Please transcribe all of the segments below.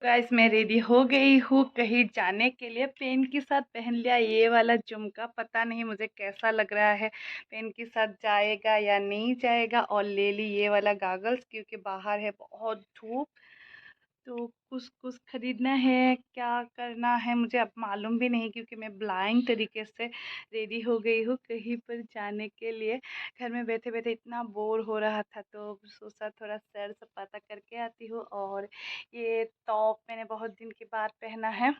Guys मैं ready हो गई हूँ कहीं जाने के लिए। पेन के साथ पहन लिया ये वाला झुमका, पता नहीं मुझे कैसा लग रहा है, पेन के साथ जाएगा या नहीं जाएगा। और ले ली ये वाला गागल्स क्योंकि बाहर है बहुत धूप। तो कुछ कुछ खरीदना है, क्या करना है मुझे अब मालूम भी नहीं क्योंकि मैं ब्लाइंड तरीके से रेडी हो गई हूँ कहीं पर जाने के लिए। घर में बैठे बैठे इतना बोर हो रहा था तो सोचा थोड़ा सैर सपाटा करके आती हूँ। और ये टॉप मैंने बहुत दिन के बाद पहना है।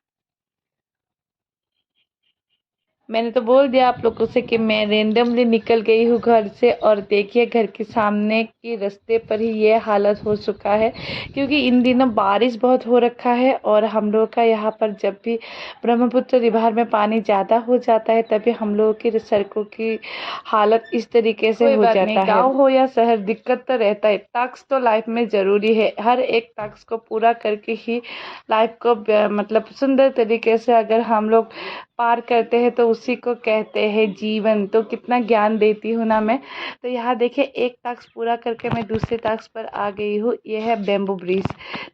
मैंने तो बोल दिया आप लोगों से कि मैं रेंडमली निकल गई हूँ घर से, और देखिए घर के सामने के रास्ते पर ही ये हालत हो चुका है क्योंकि इन दिनों बारिश बहुत हो रखा है। और हम लोग का यहाँ पर जब भी ब्रह्मपुत्र रिवर में पानी ज़्यादा हो जाता है तभी हम लोगों की सड़कों की हालत इस तरीके से हो जाता है। गाँव हो या शहर दिक्कत तो रहता है, टास्क तो लाइफ में ज़रूरी है। हर एक टास्क को पूरा करके ही लाइफ को मतलब सुंदर तरीके से अगर हम लोग पार करते हैं तो उसी को कहते हैं जीवन। तो कितना ज्ञान देती हूँ ना मैं। तो यहाँ देखिए एक टास्क पूरा करके मैं दूसरे टास्क पर आ गई हूँ। ये है बेम्बू ब्रिज।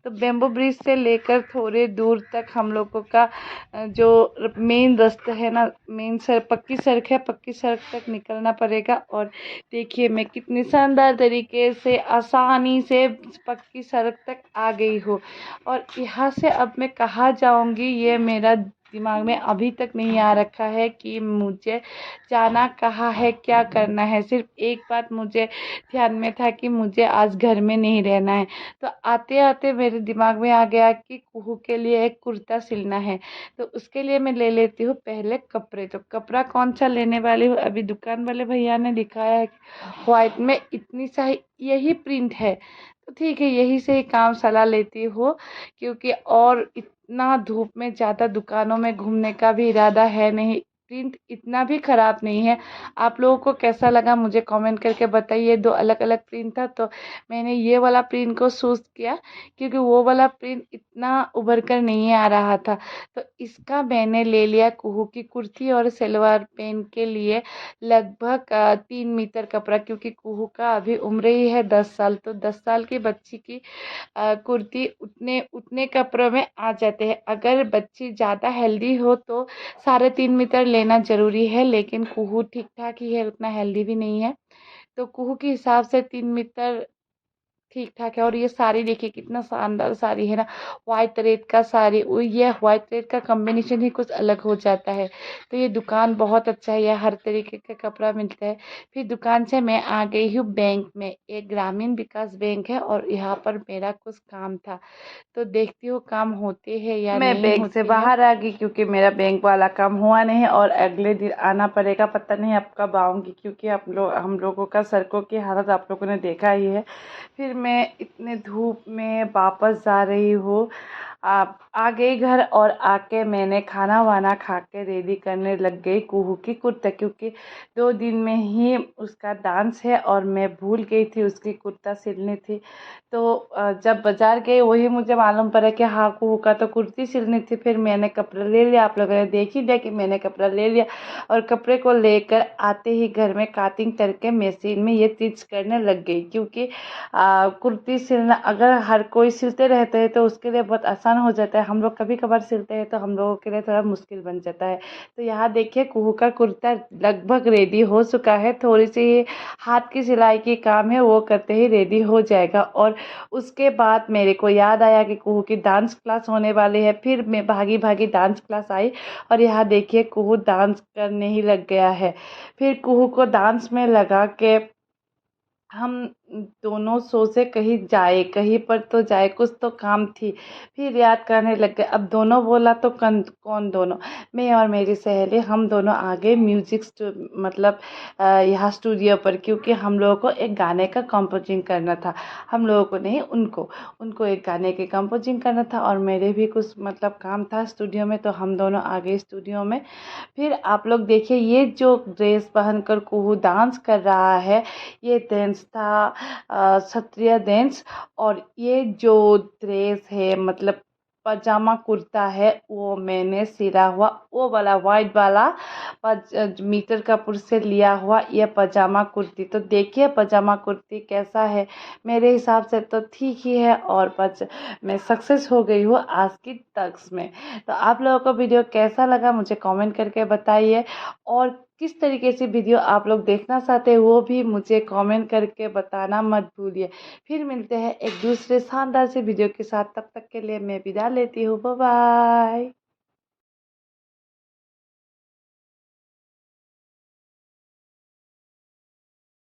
तो बेम्बू ब्रिज से लेकर थोड़े दूर तक हम लोगों का जो मेन रास्ता है ना, मेन सड़क पक्की सड़क है, पक्की सड़क तक निकलना पड़ेगा। और देखिए मैं कितनी शानदार तरीके से आसानी से पक्की सड़क तक आ गई हूँ। और यहाँ से अब मैं कहाँ जाऊँगी ये मेरा दिमाग में अभी तक नहीं आ रखा है कि मुझे जाना कहाँ है, क्या करना है। सिर्फ एक बात मुझे ध्यान में था कि मुझे आज घर में नहीं रहना है। तो आते आते मेरे दिमाग में आ गया कि कुहू के लिए एक कुर्ता सिलना है। तो उसके लिए मैं ले लेती हूँ पहले कपड़े। तो कपड़ा कौन सा लेने वाली हूँ, अभी दुकान वाले भैया ने दिखाया है व्हाइट में इतनी सा यही प्रिंट है तो ठीक है यही से ही काम चला लेती हूँ। क्योंकि और इतना धूप में ज़्यादा दुकानों में घूमने का भी इरादा है नहीं। प्रिंट इतना भी ख़राब नहीं है। आप लोगों को कैसा लगा मुझे कमेंट करके बताइए। दो अलग अलग प्रिंट था तो मैंने ये वाला प्रिंट को चूज़ किया क्योंकि वो वाला प्रिंट इतना उभर कर नहीं आ रहा था। तो इसका मैंने ले लिया कुहू की कुर्ती और सलवार पहन के लिए लगभग 3 मीटर कपड़ा, क्योंकि कुहू का अभी उम्र ही है 10 साल। तो 10 साल की बच्ची की कुर्ती उतने उतने कपड़ों में आ जाते हैं। अगर बच्ची ज़्यादा हेल्दी हो तो 3.5 मीटर लेना ज़रूरी है, लेकिन कुहू ठीक ठाक ही है, उतना हेल्दी भी नहीं है। तो कुहू के हिसाब से 3 मीटर ठीक ठाक है। और ये साड़ी देखिए कितना शानदार साड़ी है ना, व्हाइट रेड का साड़ी। ये व्हाइट रेड का कॉम्बिनेशन ही कुछ अलग हो जाता है। तो ये दुकान बहुत अच्छा है, यह हर तरीके का कपड़ा मिलता है। फिर दुकान से मैं आ गई हूँ बैंक में। एक ग्रामीण विकास बैंक है और यहाँ पर मेरा कुछ काम था तो देखती हूँ काम होते हैं या मैं नहीं बैंक से होते हैं। बाहर आ गई क्योंकि मेरा बैंक वाला काम हुआ नहीं और अगले दिन आना पड़ेगा। पता नहीं अब कब आऊँगी क्योंकि हम लोगों का सड़कों की हालत आप लोगों ने देखा ही है। फिर मैं इतने धूप में वापस जा रही हूँ। आ गई घर और आके मैंने खाना वाना खा के रेडी करने लग गई कुहू की कुर्ता, क्योंकि 2 दिन में ही उसका डांस है और मैं भूल गई थी उसकी कुर्ता सिलनी थी। तो जब बाज़ार गई वही मुझे मालूम पड़ा कि हाँ कुहू का तो कुर्ती सिलनी थी। फिर मैंने कपड़ा ले लिया, आप लोगों ने देख ही लिया कि मैंने कपड़ा ले लिया। और कपड़े को लेकर आते ही घर में काटिंग करके मशीन में ये स्टिच करने लग गई, क्योंकि कुर्ती सिलना अगर हर कोई सिलते रहते हैं तो उसके लिए बहुत आसान हो जाता है। हम लोग कभी कभार सिलते हैं तो हम लोगों के लिए थोड़ा मुश्किल बन जाता है। तो यहाँ देखिए कुहू का कुर्ता लगभग रेडी हो चुका है। थोड़ी सी हाथ की सिलाई की काम है, वो करते ही रेडी हो जाएगा। और उसके बाद मेरे को याद आया कि कुहू की डांस क्लास होने वाली है। फिर मैं भागी भागी डांस क्लास आई और यहाँ देखिए कुहू डांस करने ही लग गया है। फिर कुहू को डांस में लगा के हम दोनों सोचे कहीं जाए, कहीं पर तो जाए, कुछ तो काम थी। फिर याद करने लग गए। अब दोनों बोला तो कौन दोनों, मैं और मेरी सहेली हम दोनों आ गए म्यूजिक मतलब यहाँ स्टूडियो पर, क्योंकि हम लोगों को एक गाने का कंपोजिंग करना था। हम लोगों को नहीं, उनको उनको एक गाने की कंपोजिंग करना था और मेरे भी कुछ मतलब काम था स्टूडियो में। तो हम दोनों आ गए स्टूडियो में। फिर आप लोग देखिए ये जो ड्रेस पहनकर कुहू डांस कर रहा है ये डांस था क्षत्रिय डांस। और ये जो ड्रेस है मतलब पजामा कुर्ता है वो मैंने सिला हुआ वो वाला वाइट वाला मीटर कपूर से लिया हुआ ये पजामा कुर्ती। तो देखिए पजामा कुर्ती कैसा है। मेरे हिसाब से तो ठीक ही है और मैं सक्सेस हो गई हूँ आज की टक्स में। तो आप लोगों को वीडियो कैसा लगा मुझे कमेंट करके बताइए और किस तरीके से वीडियो आप लोग देखना चाहते हैं वो भी मुझे कमेंट करके बताना मत भूलिए। फिर मिलते हैं एक दूसरे शानदार से वीडियो के साथ, तब तक के लिए मैं विदा लेती हूँ। Bye bye.